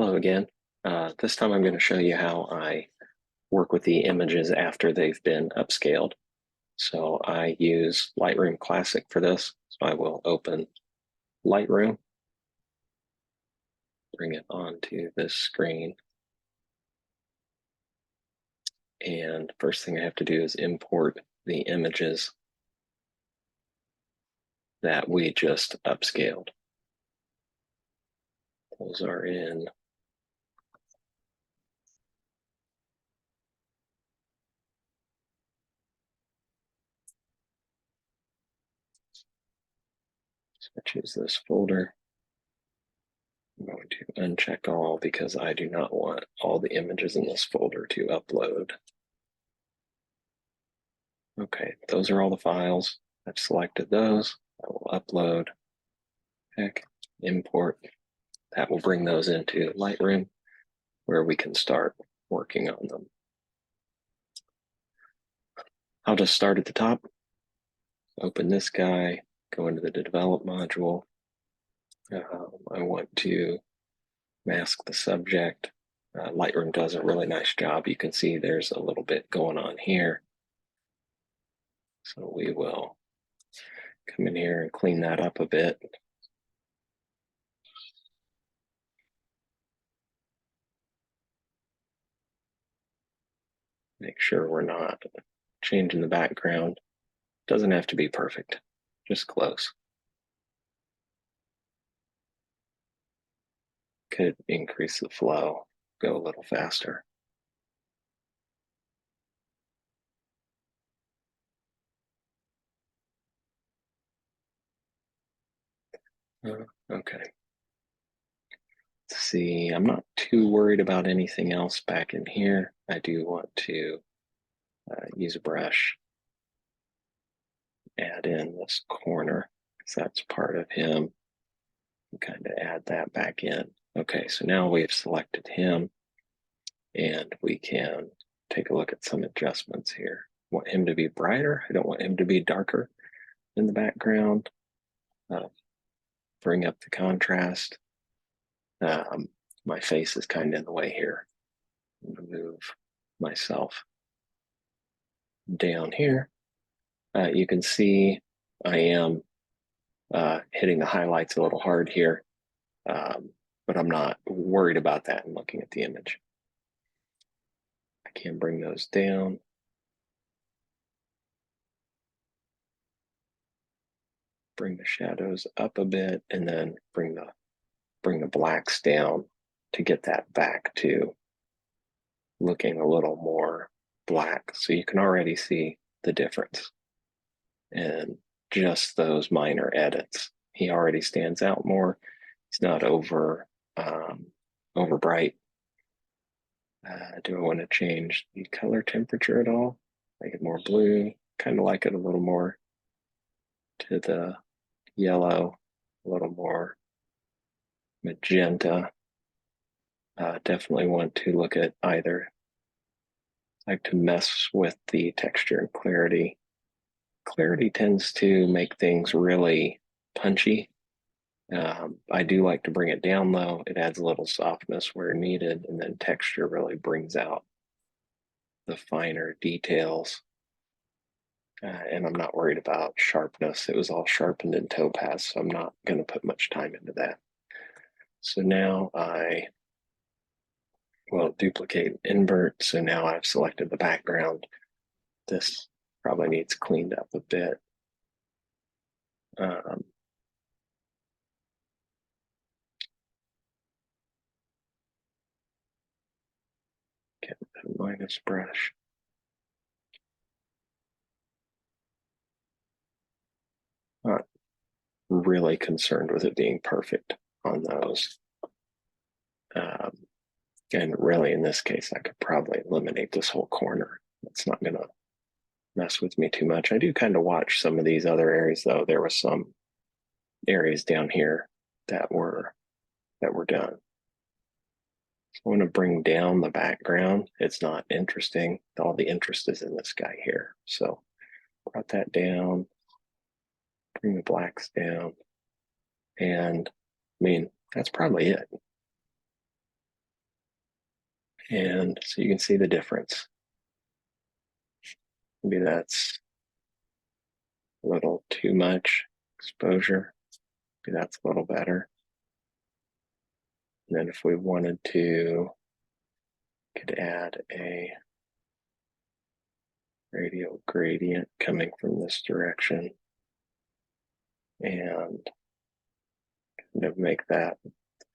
Hello again. This time I'm going to show you how I work with the images after they've been upscaled. So I use Lightroom Classic for this. So I will open Lightroom, bring it onto this screen. And first thing I have to do is import the images that we just upscaled. Those are in so I choose this folder. I'm going to uncheck all because I do not want all the images in this folder to upload. Okay, those are all the files. I've selected those. I will upload, pick, import. That will bring those into Lightroom where we can start working on them. I'll just start at the top, open this guy, go into the develop module. I want to mask the subject. Lightroom does a really nice job. You can see there's a little bit going on here. So we will come in here and clean that up a bit. Make sure we're not changing the background. Doesn't have to be perfect, just close. Could increase the flow, go a little faster. Okay. Let's see, I'm not too worried about anything else back in here. I do want to use a brush, add in this corner, because that's part of him, and kind of add that back in. Okay, so now we've selected him, and we can take a look at some adjustments here. I want him to be brighter. I don't want him to be darker in the background. Bring up the contrast. My face is kind of in the way here. I'm going to move myself down here. You can see I am hitting the highlights a little hard here, but I'm not worried about that in looking at the image. I can bring those down. Bring the shadows up a bit, and then bring the blacks down to get that back to looking a little more black. So you can already see the difference in just those minor edits. He already stands out more. He's not over bright. Do I want to change the color temperature at all? Make it more blue, kind of like it a little more to the yellow, a little more magenta. Definitely want to look at either. I like to mess with the texture and clarity. Clarity tends to make things really punchy. I do like to bring it down though. It adds a little softness where needed, and then texture really brings out the finer details. And I'm not worried about sharpness. It was all sharpened in topaz, so I'm not going to put much time into that. So now I will duplicate and invert. So now I've selected the background. This probably needs cleaned up a bit. Get a minus brush. Not really concerned with it being perfect on those. And really, in this case, I could probably eliminate this whole corner. It's not going to mess with me too much. I do kind of watch some of these other areas, though. There were some areas down here that were done. So I want to bring down the background. It's not interesting. All the interest is in this guy here. So brought that down, bring the blacks down. And I mean, that's probably it. And so you can see the difference. Maybe that's a little too much exposure. Maybe that's a little better. And then if we wanted to, could add a radial gradient coming from this direction and kind of make that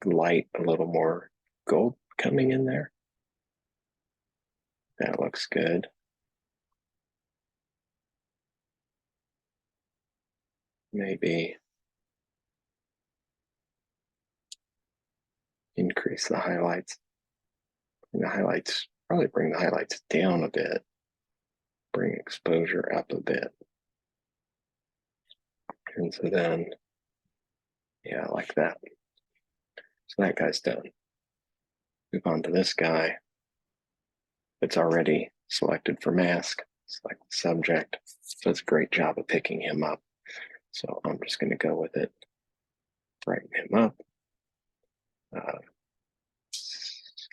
light a little more gold coming in there. That looks good. Maybe increase the highlights. And the highlights, probably bring the highlights down a bit, bring exposure up a bit. And so then, yeah, like that. So that guy's done. Move on to this guy. It's already selected for mask, select the subject. So it's a great job of picking him up. So I'm just going to go with it, brighten him up, a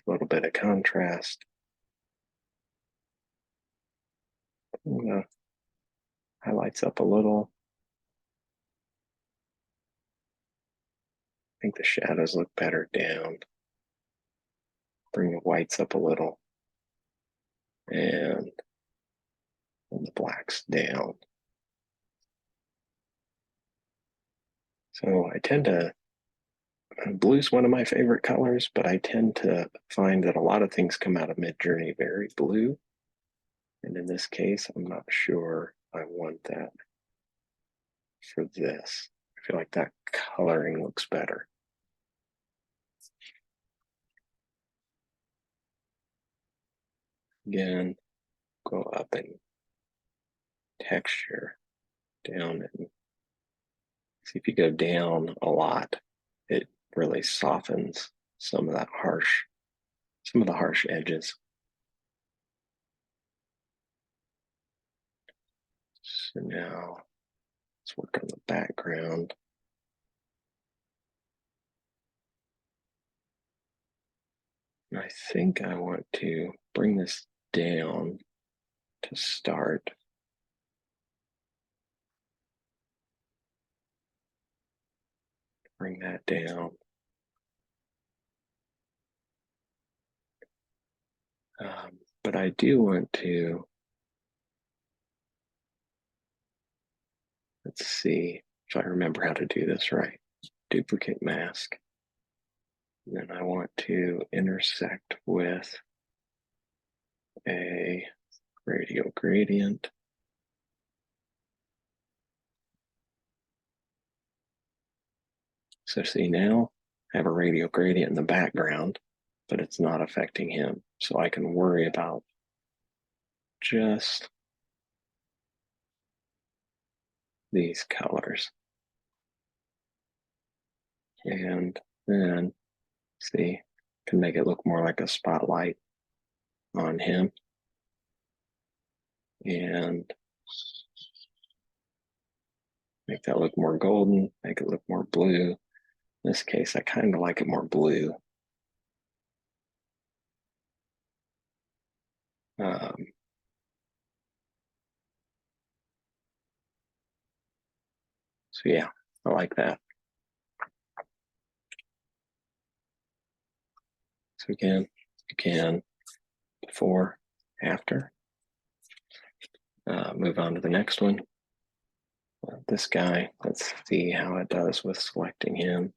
little bit of contrast. Highlights up a little. I think the shadows look better down. Bring the whites up a little. And the blacks down. So I tend to, blue's one of my favorite colors, but I tend to find that a lot of things come out of Midjourney very blue. And in this case, I'm not sure I want that for this. I feel like that coloring looks better. Again, go up in texture, down, and see if you go down a lot, it really softens some of the harsh edges. So now let's work on the background. And I think I want to bring this down to start. Bring that down. But I do want to, let's see if I remember how to do this right. Duplicate mask. And then I want to intersect with a radial gradient. So see now, I have a radial gradient in the background, but it's not affecting him. So I can worry about just these colors. And then, see, can make it look more like a spotlight on him. And make that look more golden, make it look more blue. In this case, I kind of like it more blue. So yeah, I like that. So again, you can before, after. Move on to the next one. This guy, let's see how it does with selecting him.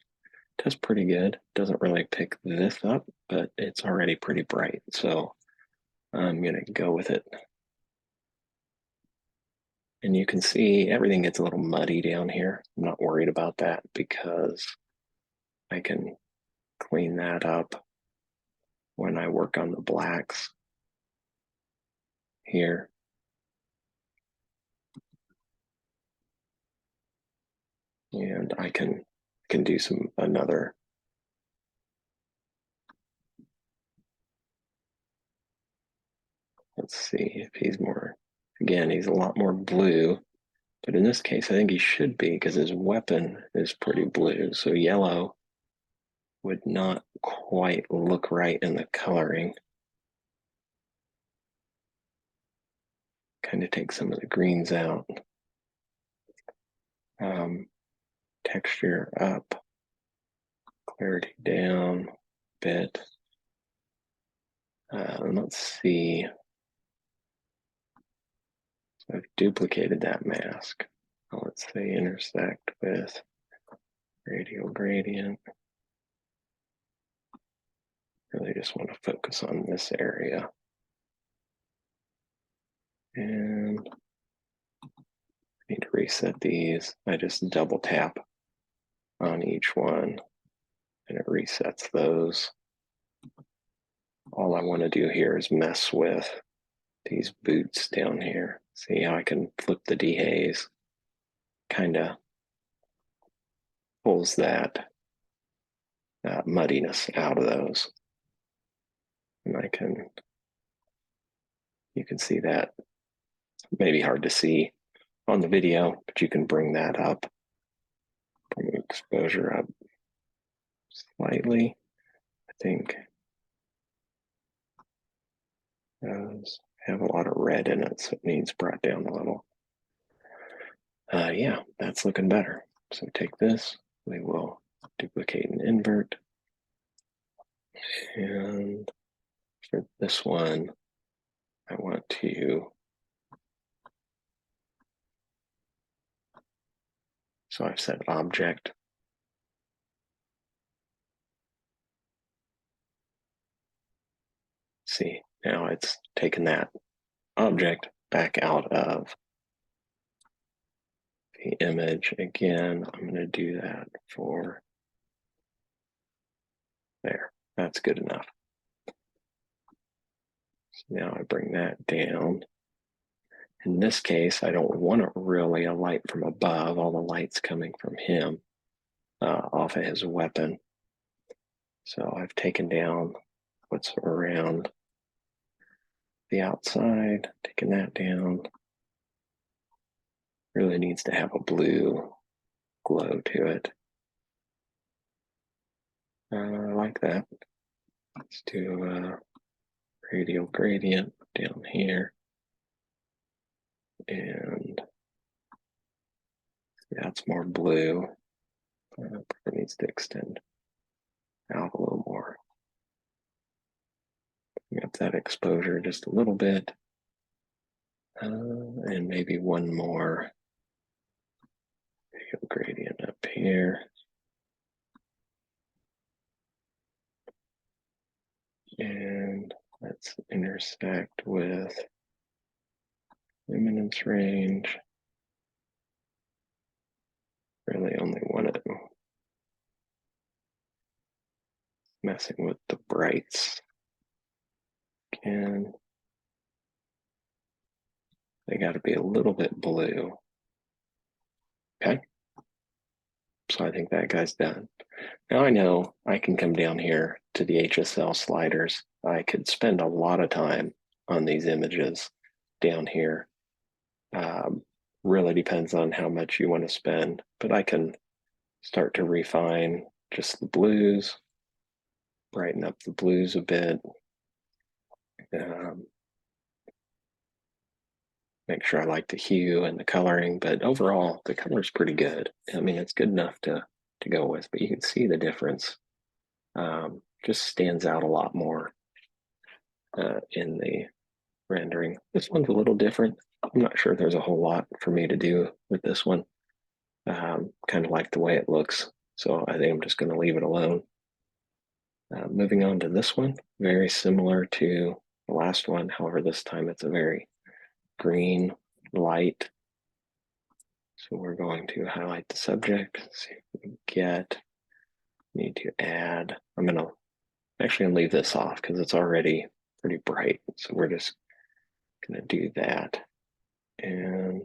It does pretty good. Doesn't really pick this up, but it's already pretty bright. So I'm gonna go with it. And you can see everything gets a little muddy down here. I'm not worried about that because I can clean that up when I work on the blacks here. And I can do another. Let's see if he's more, again, he's a lot more blue, but in this case, I think he should be because his weapon is pretty blue. So yellow would not quite look right in the coloring. kind of take some of the greens out. Texture up, clarity down a bit. Let's see. So I've duplicated that mask. Let's say intersect with radial gradient. Really just want to focus on this area. And I need to reset these. I just double tap on each one and it resets those. All I want to do here is mess with these boots down here. See how I can flip the dehaze. Kind of pulls that muddiness out of those. And you can see that. Maybe hard to see on the video, but you can bring that up. Bring the exposure up slightly. I think those have a lot of red in it, so it needs brought down a little. Yeah, that's looking better. So take this, we will duplicate and invert. And for this one, I want to, so I've said object. See, now it's taken that object back out of the image. Again, I'm going to do that for there. That's good enough. So now I bring that down. In this case, I don't want it really a light from above. All the light's coming from him off of his weapon. So I've taken down what's around the outside, taken that down. Really needs to have a blue glow to it. I like that. Let's do a radial gradient down here. And that's more blue. It needs to extend out a little more. Bring up that exposure just a little bit. And maybe one more radial gradient up here. And let's intersect with luminance range. Really only want it messing with the brights. Again, they got to be a little bit blue. Okay. So I think that guy's done. Now I know I can come down here to the HSL sliders. I could spend a lot of time on these images down here. Really depends on how much you want to spend, but I can start to refine just the blues, brighten up the blues a bit. Make sure I like the hue and the coloring, but overall the color is pretty good. I mean, it's good enough to go with, but you can see the difference. Just stands out a lot more in the rendering. This one's a little different. I'm not sure there's a whole lot for me to do with this one. Kind of like the way it looks, so I think I'm just going to leave it alone. Moving on to this one, very similar to the last one. However, this time it's a very green light. So we're going to highlight the subject, see if we can need to add, I'm going to actually leave this off because it's already pretty bright. So we're just going to do that. And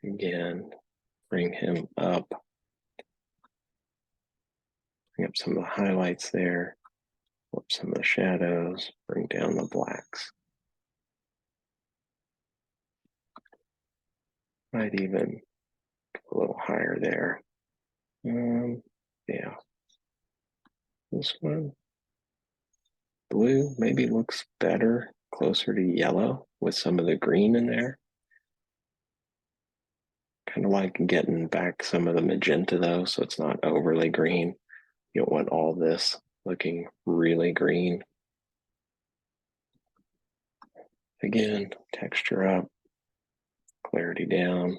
again, bring him up. Bring up some of the highlights there. Flip some of the shadows. Bring down the blacks. Might even go a little higher there. Yeah. This one. Blue maybe looks better closer to yellow with some of the green in there. Kind of like getting back some of the magenta though, so it's not overly green. You don't want all this looking really green. Again, texture up, clarity down.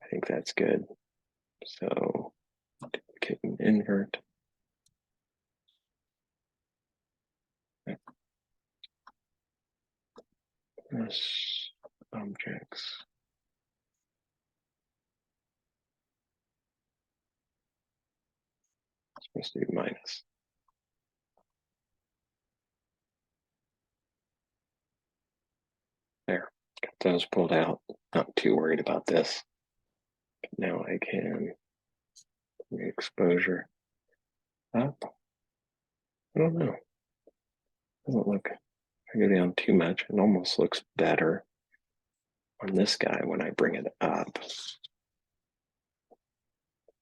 I think that's good. So duplicate and invert. This objects. Supposed to be minus. There, got those pulled out. Not too worried about this. Now I can bring the exposure up. I don't know. Doesn't look, if I go down too much, it almost looks better on this guy when I bring it up.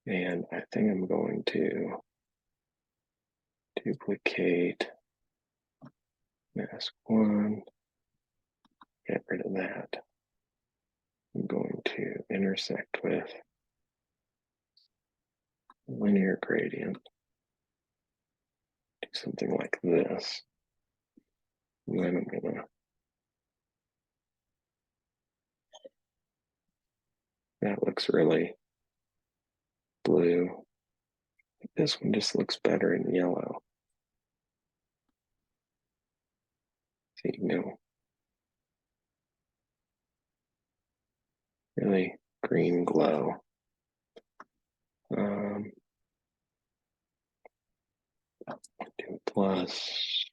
And I think I'm going to duplicate mask one, get rid of that. I'm going to intersect with linear gradient. Do something like this. And then I'm gonna, that looks really blue. This one just looks better in yellow. So you can go really green glow. Do plus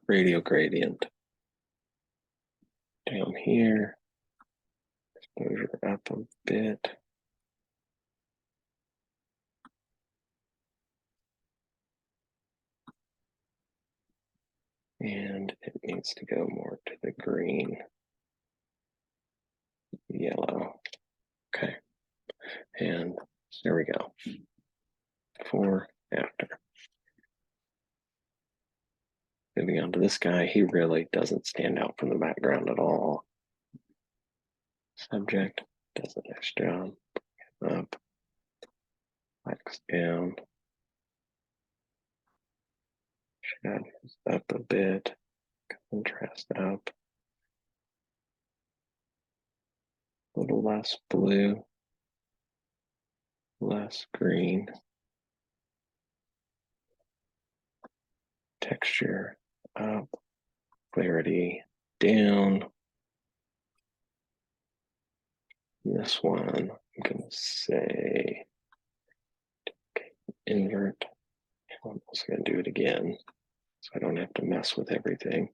radio gradient down here, exposure up a bit. And it needs to go more to the green, yellow. Okay, and there we go. Before, after. Moving on to this guy, he really doesn't stand out from the background at all. Subject does a nice job. Up, wax down, shadows up a bit, contrast up, a little less blue, less green, texture up, clarity down. This one, I'm gonna say, okay, invert. I'm also gonna do it again, so I don't have to mess with everything.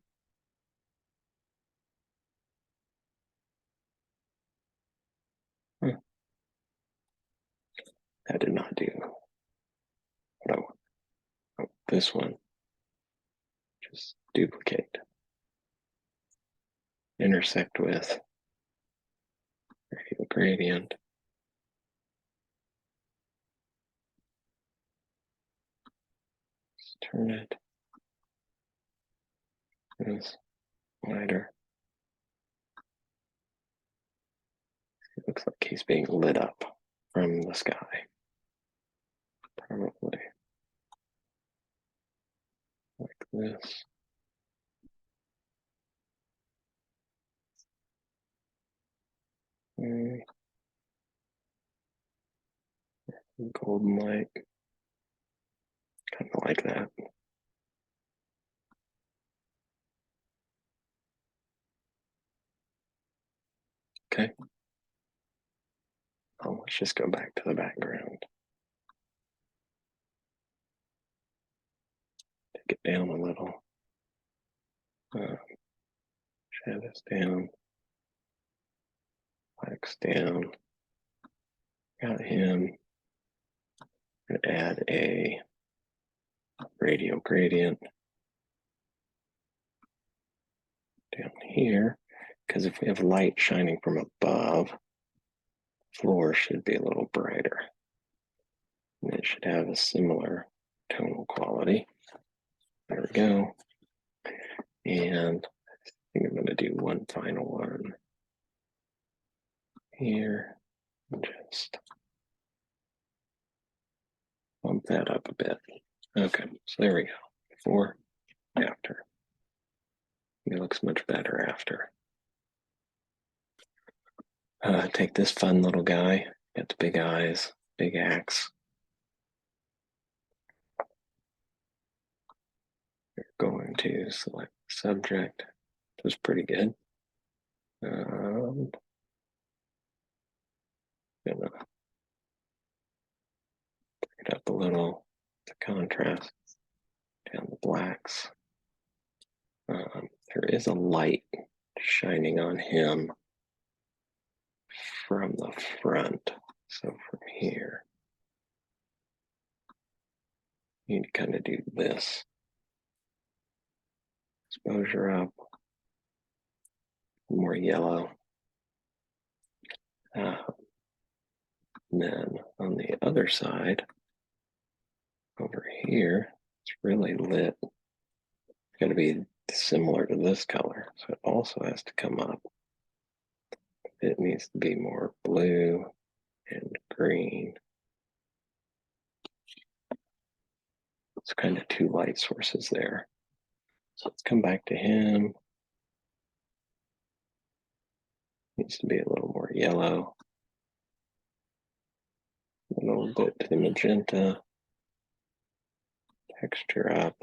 That did not do what I want. Oh, this one, just duplicate, intersect with radial gradient. Let's turn it this wider. It looks like he's being lit up from the sky. Probably like this. Golden light, kind of like that. Okay. Oh, let's just go back to the background. Take it down a little. Shadows down. Wax down. Got him. Gonna add a radial gradient down here, because if we have light shining from above, floor should be a little brighter. And it should have a similar tonal quality. There we go. And I think I'm going to do one final one here. Just bump that up a bit. Okay, so there we go. Before, after. It looks much better after. Take this fun little guy, got the big eyes, big axe. We're going to select subject. It was pretty good. Gonna bring it up a little, the contrast, down the blacks. There is a light shining on him from the front. So from here, you need to kind of do this. Exposure up, more yellow. And then on the other side, over here, it's really lit. It's going to be similar to this color, so it also has to come up. It needs to be more blue and green. It's kind of two light sources there. So let's come back to him. Needs to be a little more yellow. A little bit to the magenta. Texture up.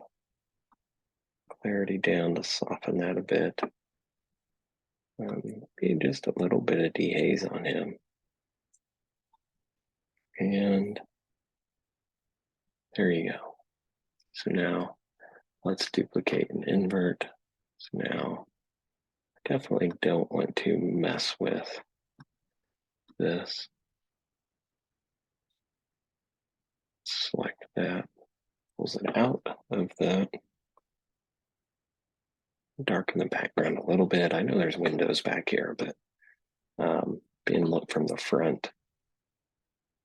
Clarity down to soften that a bit. Be just a little bit of dehaze on him. And there you go. So now let's duplicate and invert. So now I definitely don't want to mess with this. Select that, pulls it out of the, darken the background a little bit. I know there's windows back here, but being looked from the front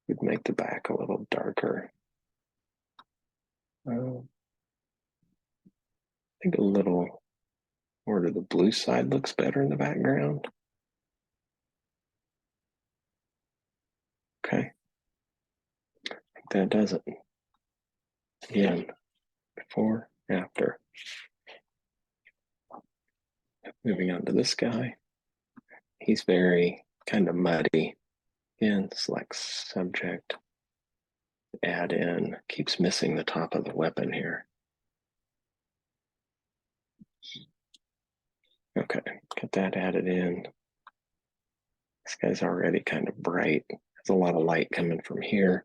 would make the back a little darker. I think a little more to the blue side looks better in the background. Okay, I think that does it. Again, before, after. Moving on to this guy. He's very kind of muddy. Again, select subject, add in, keeps missing the top of the weapon here. Okay, get that added in. This guy's already kind of bright. There's a lot of light coming from here.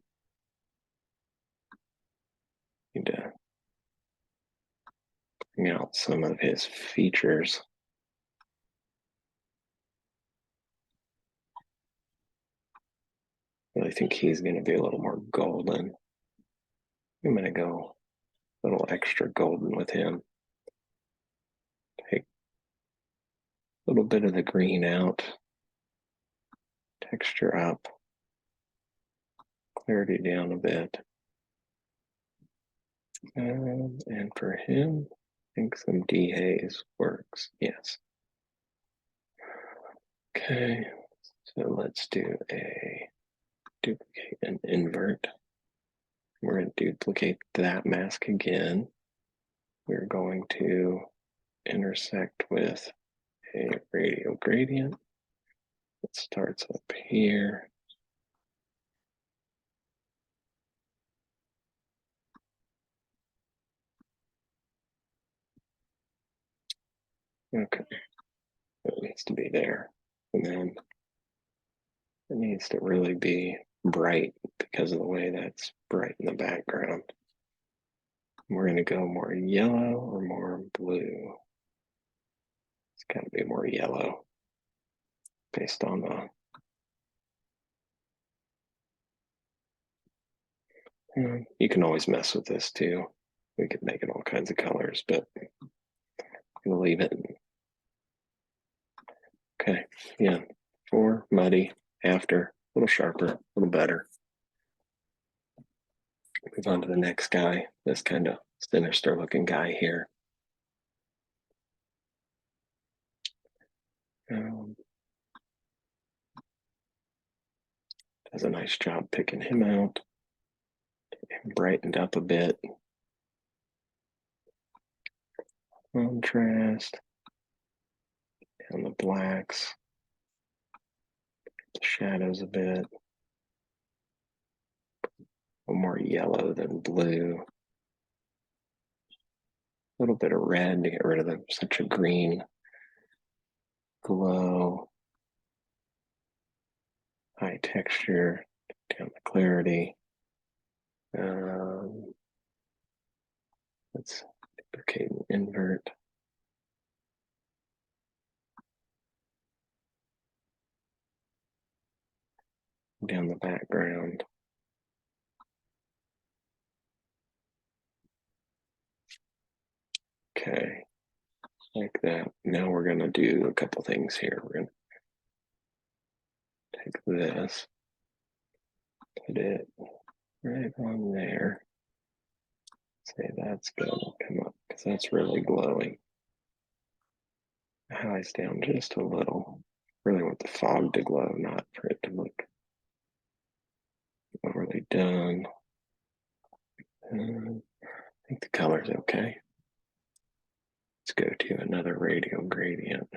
Need to bring out some of his features. I really think he's going to be a little more golden. I'm going to go a little extra golden with him. Take a little bit of the green out. Texture up. Clarity down a bit. And for him, I think some dehaze works. Yes. Okay, so let's do a duplicate and invert. We're going to duplicate that mask again. We're going to intersect with a radial gradient. It starts up here. Okay, it needs to be there. And then it needs to really be bright because of the way that's bright in the background. We're going to go more yellow or more blue. It's got to be more yellow based on the you can always mess with this too. We could make it all kinds of colors, but we'll leave it. Okay, yeah, before, muddy, after, a little sharper, a little better. Move on to the next guy, this kind of sinister looking guy here. does a nice job picking him out. Brightened up a bit. Contrast. Down the blacks. The shadows a bit. A little more yellow than blue. A little bit of red to get rid of such a green glow. High texture, down the clarity. Let's duplicate and invert. Down the background. Okay, like that. Now we're gonna do a couple things here. We're gonna take this, put it right on there. Say that's gonna come up because that's really glowing. Highs down just a little. Really want the fog to glow, not for it to look overly done. I think the color's okay. Let's go to another radial gradient.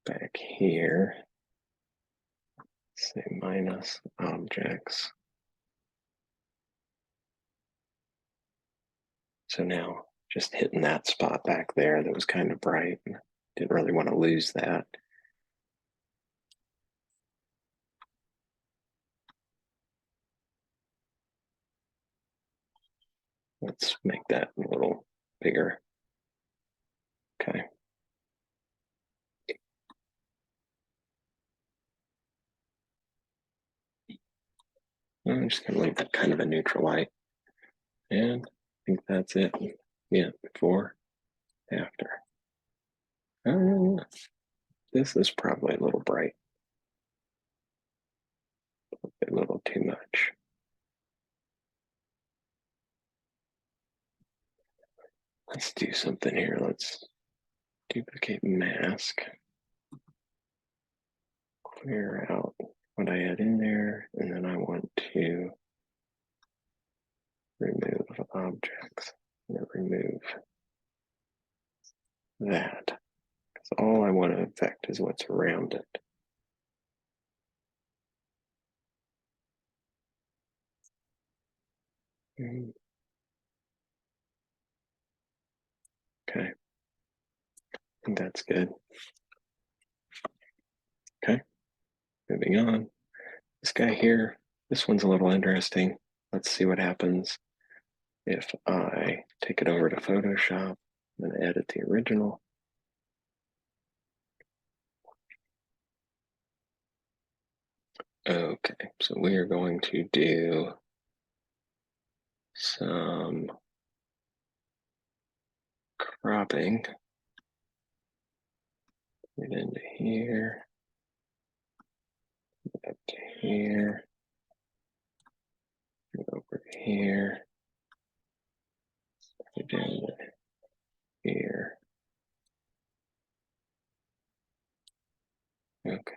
Back here, say minus objects. So now just hitting that spot back there that was kind of bright. Didn't really want to lose that. Let's make that a little bigger. Okay. I'm just gonna leave that kind of a neutral light. And I think that's it. Yeah, before, after. This is probably a little bright. A little too much. Let's do something here. Let's duplicate mask. Clear out what I had in there, and then I want to remove objects. Remove that. Because all I want to affect is what's around it. Okay. I think that's good. Okay. Moving on. This guy here, this one's a little interesting. Let's see what happens if I take it over to Photoshop and edit the original. Okay, so we are going to do some cropping. Get into here, up to here, over here, down to here. Okay.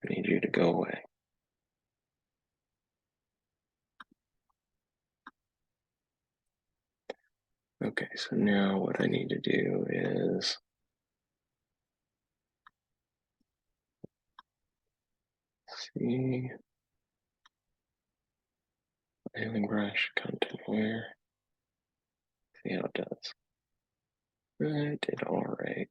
I need you to go away. Okay, so now what I need to do is see scaling brush, content aware. See how it does. I did all right.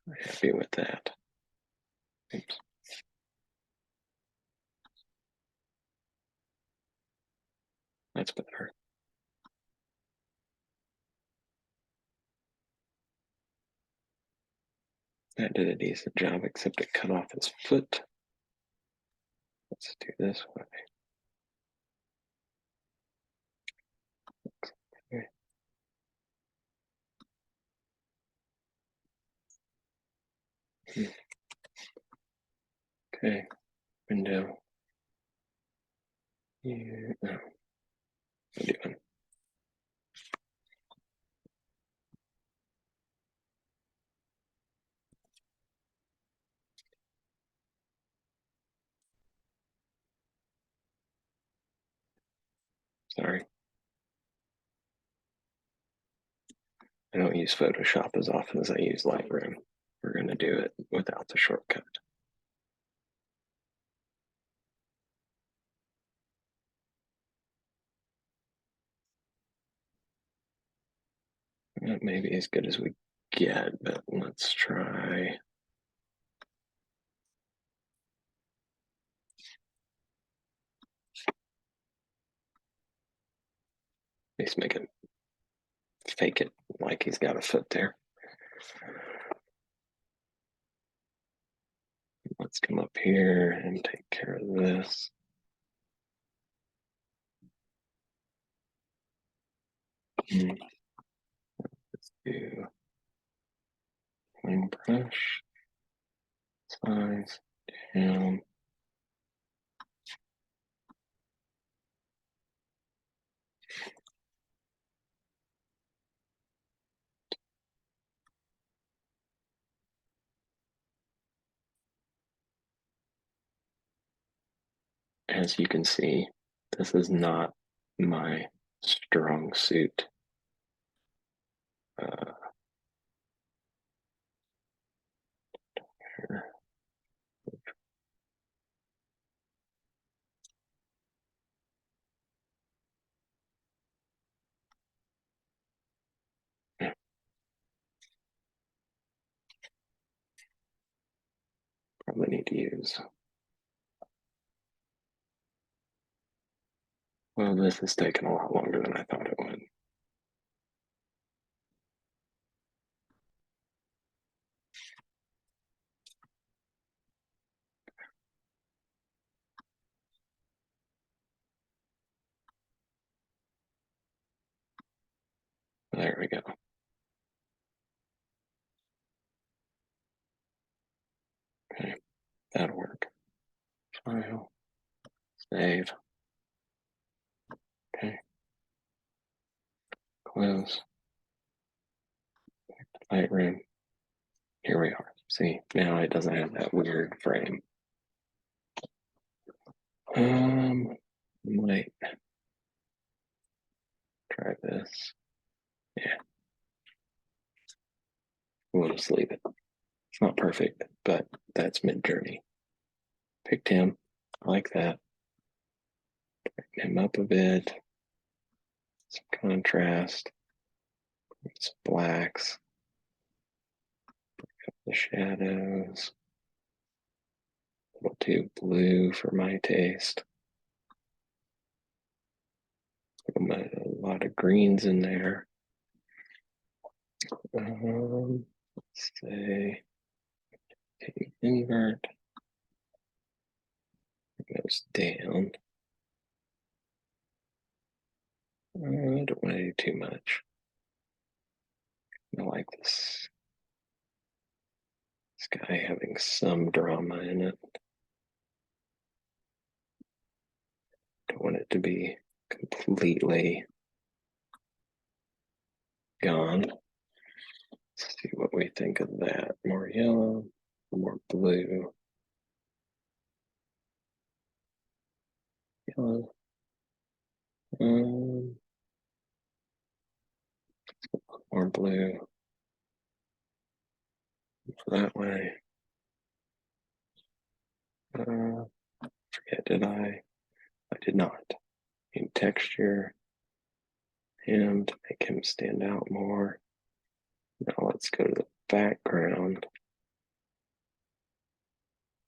I'm happy with that. Oops. That's better. That did a decent job, except it cut off his foot. Let's do this way. Okay, window. Here. Oh, what am I doing? Sorry. I don't use Photoshop as often as I use Lightroom. We're going to do it without the shortcut. That may be as good as we get, but let's try. At least make it, fake it like he's got a foot there. Let's come up here and take care of this. Let's do clean brush, size, down. As you can see, this is not my strong suit. Here. Probably need to use. Well, this is taking a lot longer than I thought it would. There we go. Okay, that'll work. File, save. Okay, close. Lightroom. Here we are. See, now it doesn't have that weird frame. Might try this. Yeah, we'll just leave it. It's not perfect, but that's Midjourney. Picked him. I like that. Picked him up a bit. Some contrast. Some blacks. The shadows. A little too blue for my taste. A lot of greens in there. Let's say take invert. It goes down. I don't want to do too much. I like this guy having some drama in it. Don't want it to be completely gone. Let's see what we think of that. More yellow, more blue. Yellow. More blue. That way. Forget, did I? I did not. In texture, him to make him stand out more. Now let's go to the background.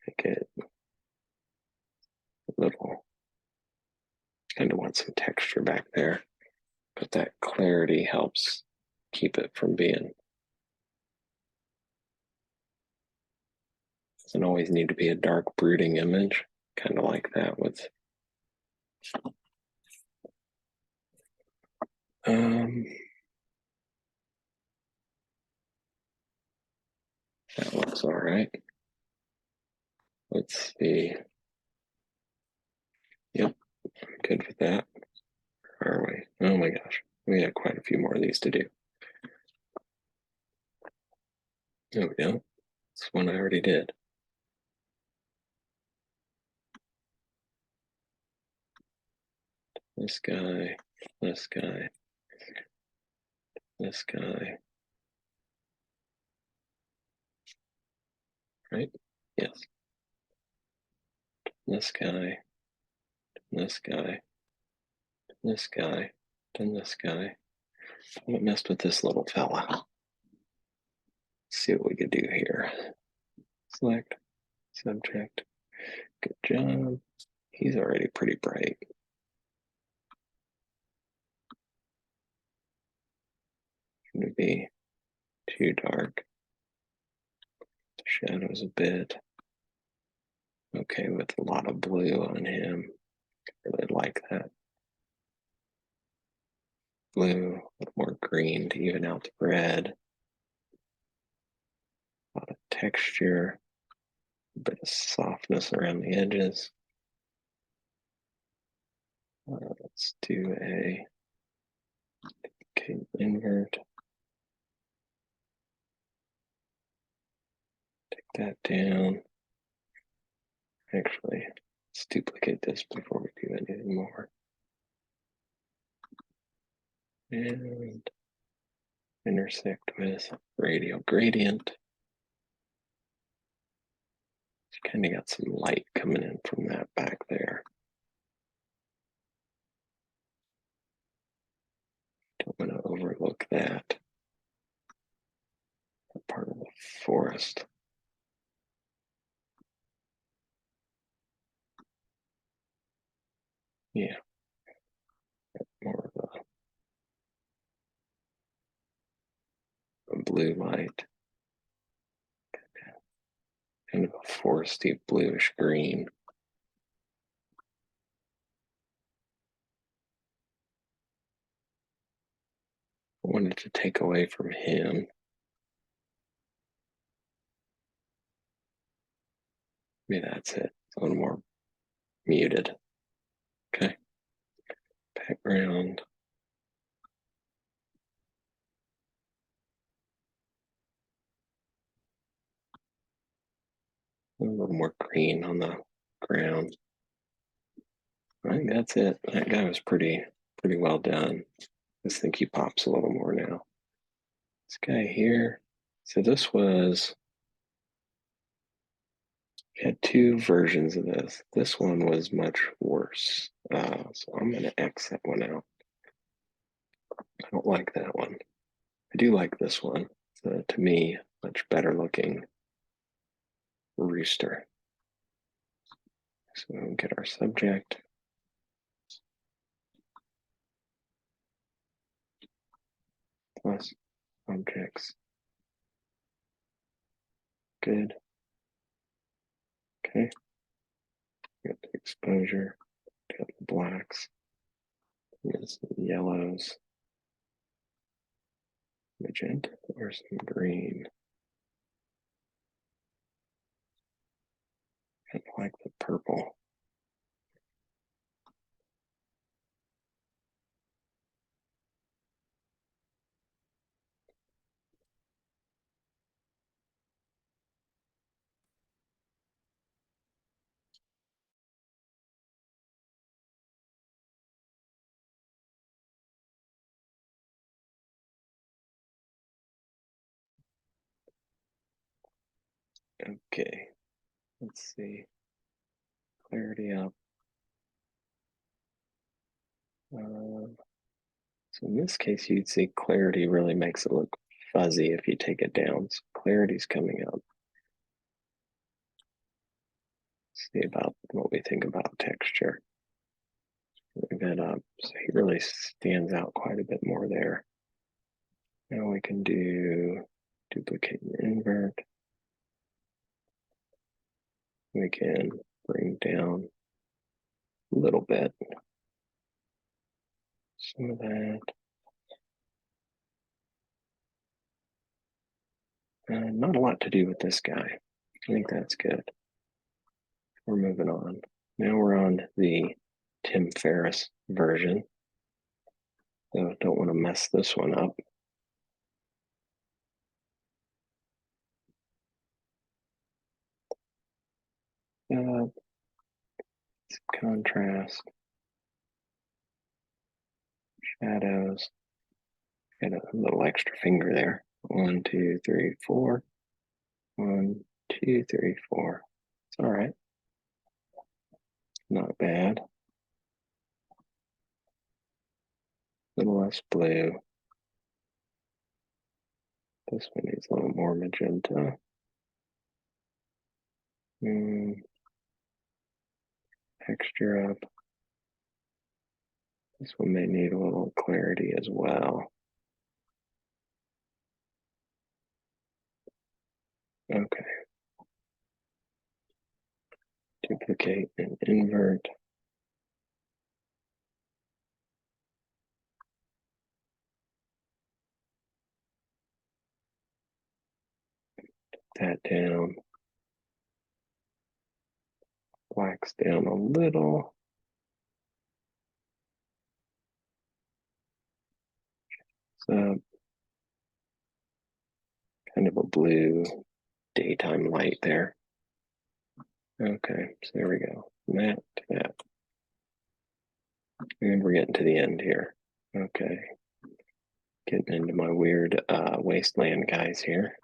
Make it a little, kind of want some texture back there, but that clarity helps keep it from being, doesn't always need to be a dark brooding image, kind of like that with that looks all right. Let's see. Yep, good with that. Are we? Oh my gosh, we got quite a few more of these to do. There we go. This one I already did. this guy, this guy, this guy, right? Yes. This guy, this guy, this guy, then this guy. I haven't messed with this little fella. Let's see what we could do here. Select subject. Good job. He's already pretty bright. Shouldn't be too dark. Shadows a bit. Okay with a lot of blue on him. Really like that. Blue, a little more green to even out the red. A lot of texture, a bit of softness around the edges. Let's do a invert. Take that down. Actually, let's duplicate this before we do anything more. And intersect with radial gradient. Kind of got some light coming in from that back there. Don't want to overlook that part of the forest. Yeah, more of a blue light. Kind of a foresty bluish green. I wanted to take away from him. Maybe that's it. A little more muted. Okay. Background. A little more green on the ground. I think that's it. That guy was pretty well done. I just think he pops a little more now. This guy here. So this was, we had two versions of this. This one was much worse. So I'm going to X that one out. I don't like that one. I do like this one. To me, much better looking rooster. So we'll get our subject. Plus objects. Good. Okay. Got the exposure. Got the blacks. Got some yellows. Magenta or some green. Kind of like the purple. Okay. Let's see. Clarity up. So in this case, you'd see clarity really makes it look fuzzy if you take it down. So clarity's coming up. See about what we think about texture. Bring that up. So he really stands out quite a bit more there. Now we can do duplicate and invert. We can bring down a little bit. Some of that. Not a lot to do with this guy. I think that's good. We're moving on. Now we're on the Tim Ferriss version. So don't want to mess this one up. Some contrast. shadows. Got a little extra finger there. 1, 2, 3, 4. 1, 2, 3, 4. It's all right. Not bad. A little less blue. This one needs a little more magenta. Texture up. This one may need a little clarity as well. Okay. Duplicate and invert. That down. Wax down a little. So kind of a blue daytime light there. Okay, so there we go. That to that. And we're getting to the end here. Okay. Getting into my weird wasteland guys here.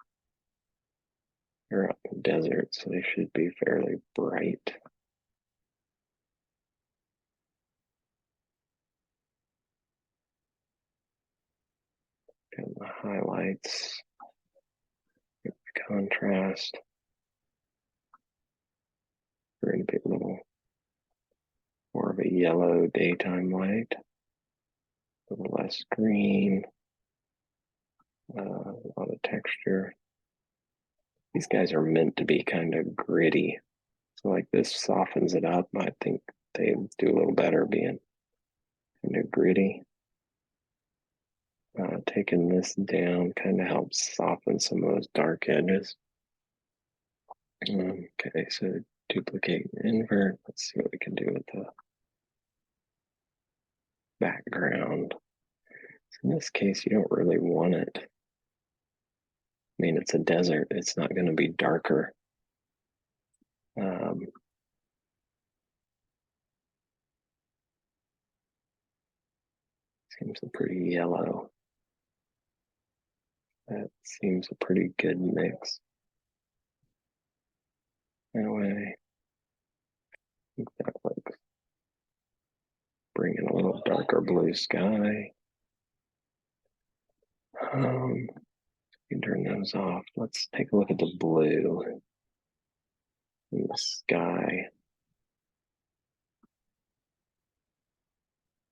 They're up in the desert, so they should be fairly bright. Got the highlights, the contrast. We're going to be a little more of a yellow daytime light, a little less green, a lot of texture. These guys are meant to be kind of gritty. So like this softens it up. I think they do a little better being kind of gritty. Taking this down kind of helps soften some of those dark edges. Okay, so duplicate and invert. Let's see what we can do with the background. So in this case, you don't really want it. I mean, it's a desert. It's not going to be darker. Seems pretty yellow. That seems a pretty good mix. Anyway, I think that looks. Bring in a little darker blue sky. You can turn those off. Let's take a look at the blue in the sky.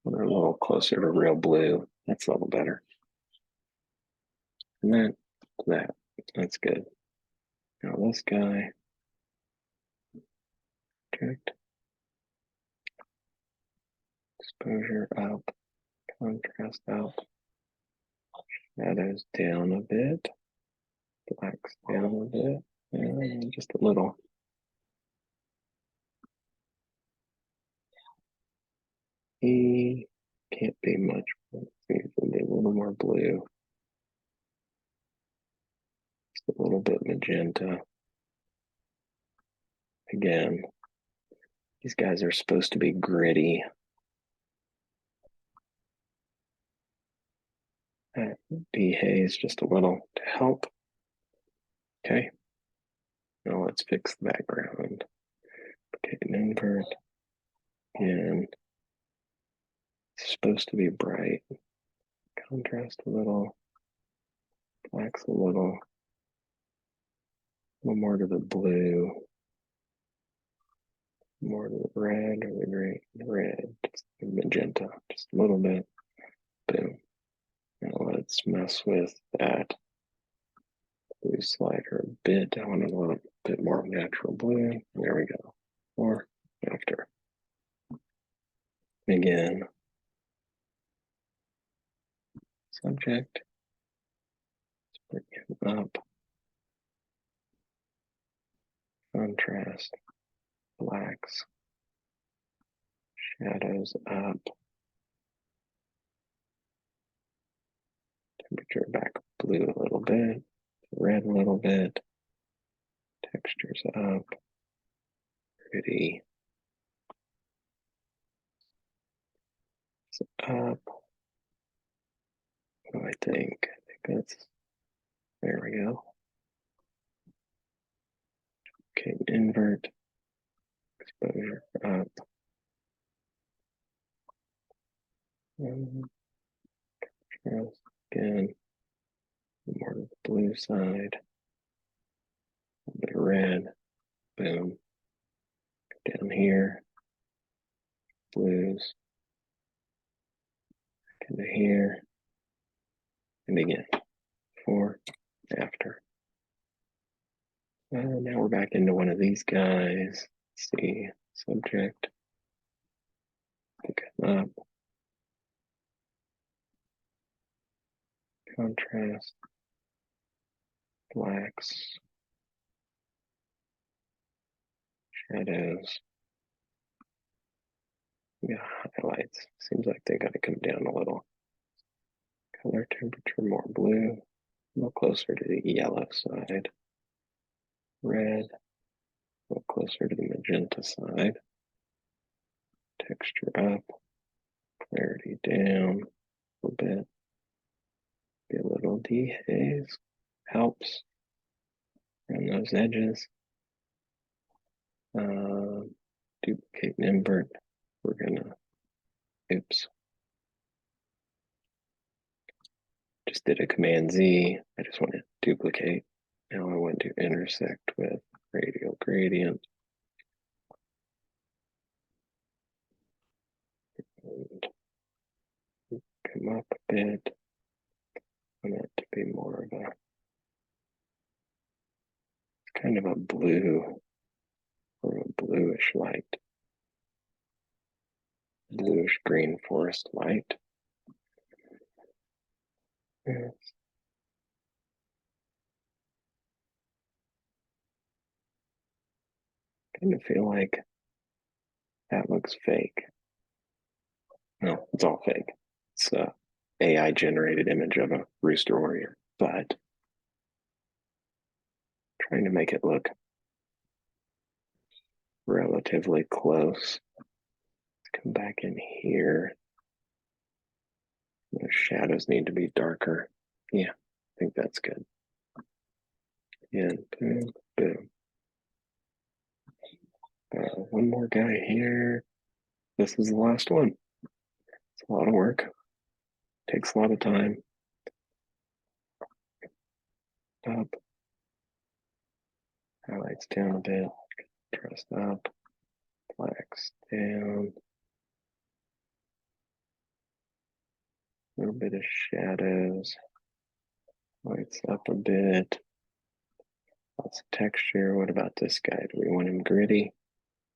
We're a little closer to real blue. That's a little better. And then that's good. Now this guy, object, exposure up, contrast up, shadows down a bit, blacks down a bit, and just a little. He can't be much. Maybe a little more blue. Just a little bit magenta. Again, these guys are supposed to be gritty. Dehaze just a little to help. Okay. Now let's fix the background. Okay, and invert. And it's supposed to be bright. Contrast a little. Blacks a little more to the blue. More to the red or the green. Red. Just magenta. Just a little bit. Boom. Now let's mess with that blue slider a bit. I want a little bit more natural blue. There we go. Or after. Again. Subject. Let's bring it up. Contrast. Blacks. Shadows up. Temperature back blue a little bit. Red a little bit. Textures up. Pretty. Up. I think that's, there we go. Okay, invert, exposure up. Again, more of the blue side, a bit of red, boom. Down here, blues, into here, and again, before, after. Now we're back into one of these guys. Let's see, subject, pick it up, contrast, blacks, shadows, yeah, highlights. Seems like they got to come down a little. Color temperature more blue, a little closer to the yellow side. Red, a little closer to the magenta side. Texture up, clarity down a little bit. Be a little dehaze, helps around those edges. Duplicate and invert. We're gonna, oops. Just did a Command Z. I just want to duplicate. Now I want to intersect with radial gradient. And come up a bit. I want it to be more of a, kind of a blue, or a bluish light. Bluish green forest light. Yes. Kind of feel like that looks fake. No, it's all fake. It's a AI generated image of a rooster warrior, but trying to make it look relatively close. Let's come back in here. The shadows need to be darker. Yeah, I think that's good. And boom, boom. One more guy here. This is the last one. It's a lot of work. Takes a lot of time. Up. Highlights down a bit. Contrast up. Blacks down. A little bit of shadows. Lights up a bit. Lots of texture. What about this guy? Do we want him gritty?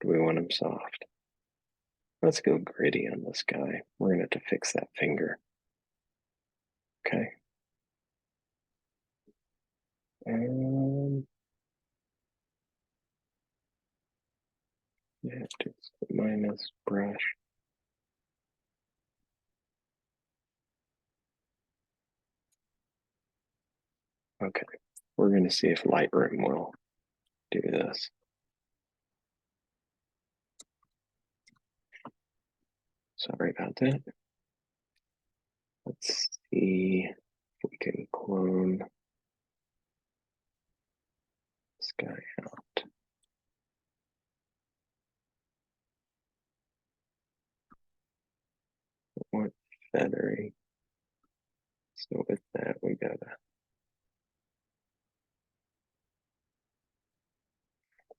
Do we want him soft? Let's go gritty on this guy. We're gonna have to fix that finger. Okay. Yeah, just minus brush. Okay, we're gonna see if Lightroom will do this. Sorry about that. Let's see if we can clone this guy out. What feathery. So with that, we gotta.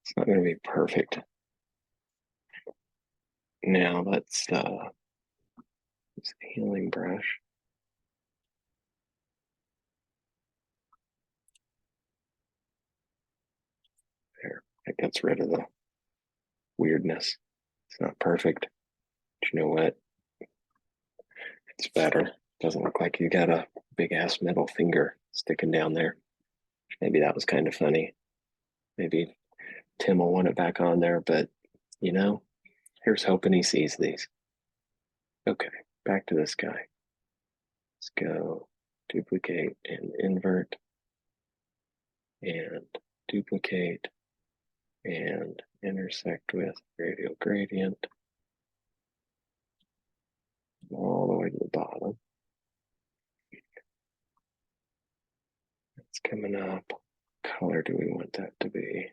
It's not gonna be perfect. Now let's use the healing brush. There, that gets rid of the weirdness. It's not perfect. But you know what? It's better. Doesn't look like you got a big ass middle finger sticking down there. Maybe that was kind of funny. Maybe Tim will want it back on there, but you know, here's hoping he sees these. Okay, back to this guy. Let's go duplicate and invert and duplicate and intersect with radial gradient all the way to the bottom. coming up. Color do we want that to be?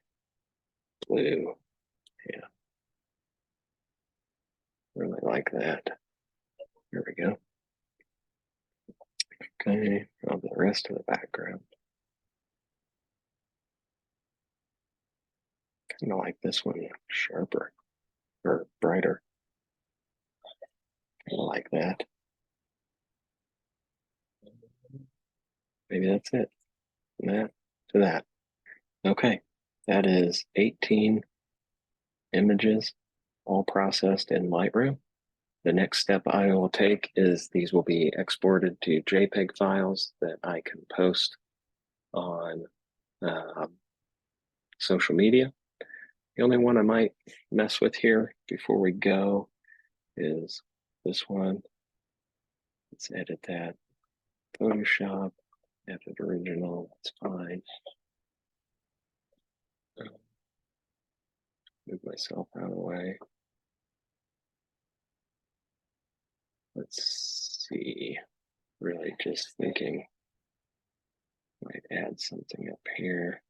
Blue. Yeah. Really like that. There we go. Okay, now the rest of the background. Kind of like this one sharper or brighter. Kind of like that. Maybe that's it. From that to that. Okay, that is 18 images, all processed in Lightroom. The next step I will take is these will be exported to JPEG files that I can post on social media. The only one I might mess with here before we go is this one. Let's edit that. Photoshop, edit original, that's fine. Move myself out of the way. Let's see. Really just thinking, might add something up here.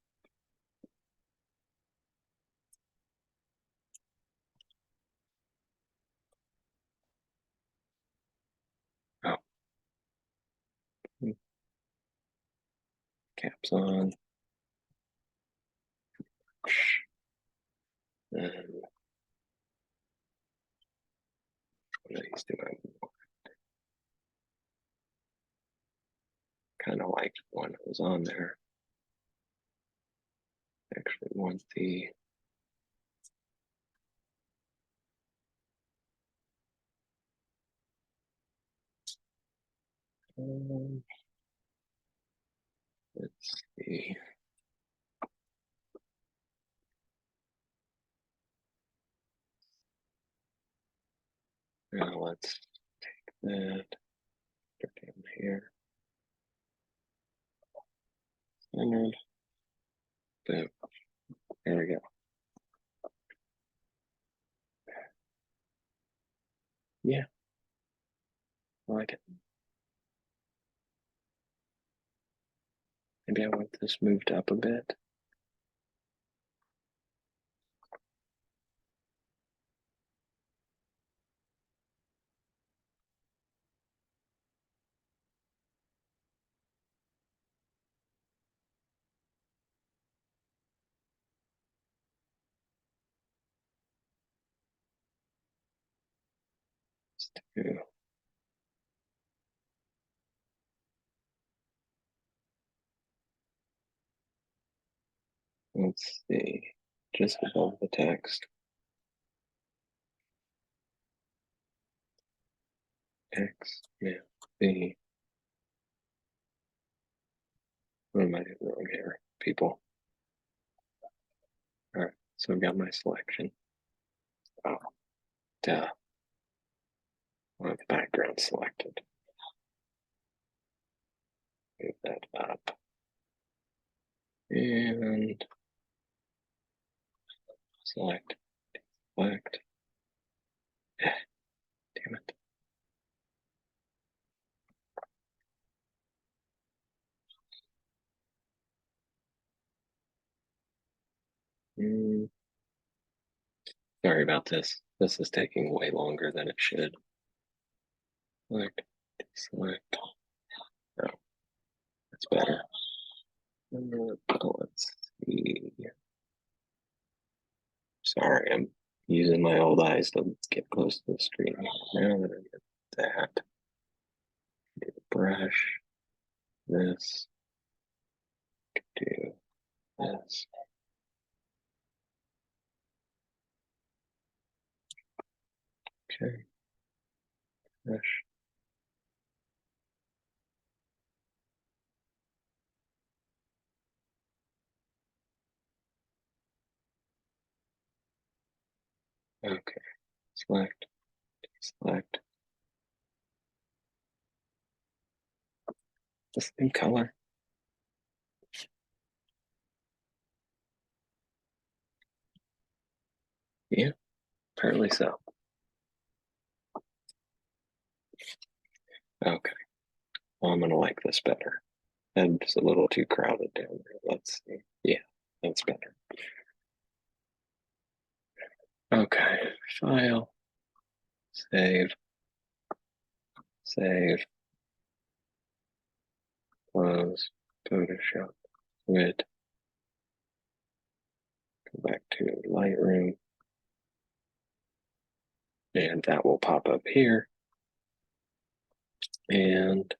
Oh, caps on. And what these do I kind of like one that was on there. Actually want the let's see. Now let's take that, put it down here. Centered. Boom. There we go. Yeah, I like it. Maybe I want this moved up a bit. Let's see, just above the text. X, yeah, B. What am I doing here, people? All right, so I've got my selection. Oh, duh. I have the background selected. Move that up. And select, select. Damn it. Sorry about this. This is taking way longer than it should. Select, select. Oh, that's better. Let's see. Sorry, I'm using my old eyes to get close to the screen. Now that I get that, do the brush, this, do this. Okay, brush. Okay, select, select. The same color. Yeah, apparently so. Okay, well, I'm gonna like this better. It's a little too crowded down there. Let's see. Yeah, that's better. Okay, file, save, save, close, Photoshop, quit, go back to Lightroom, and that will pop up here. And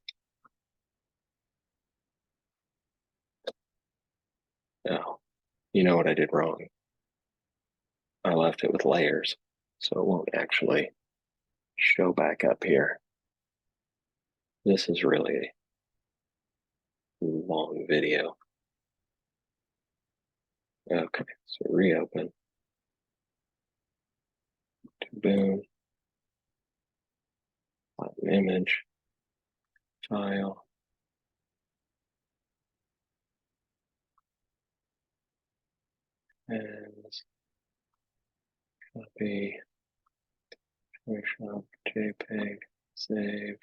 oh, you know what I did wrong? I left it with layers, so it won't actually show back up here. This is really a long video. Okay, so reopen. Boom. An image. File. And copy. Photoshop. JPEG. Save.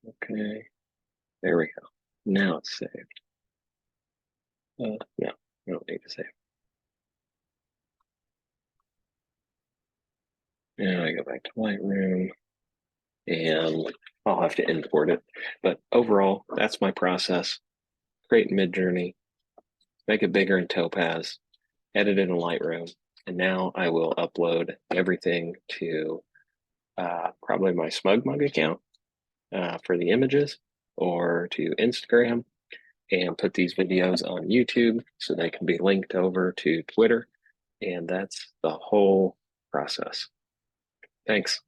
Okay. There we go. Now it's saved. No, I don't need to save. And I go back to Lightroom and I'll have to import it. But overall, that's my process. Create Midjourney, make it bigger in Topaz, edit it in Lightroom, and now I will upload everything to probably my SmugMug account for the images, or to Instagram, and put these videos on YouTube so they can be linked over to Twitter. And that's the whole process. Thanks.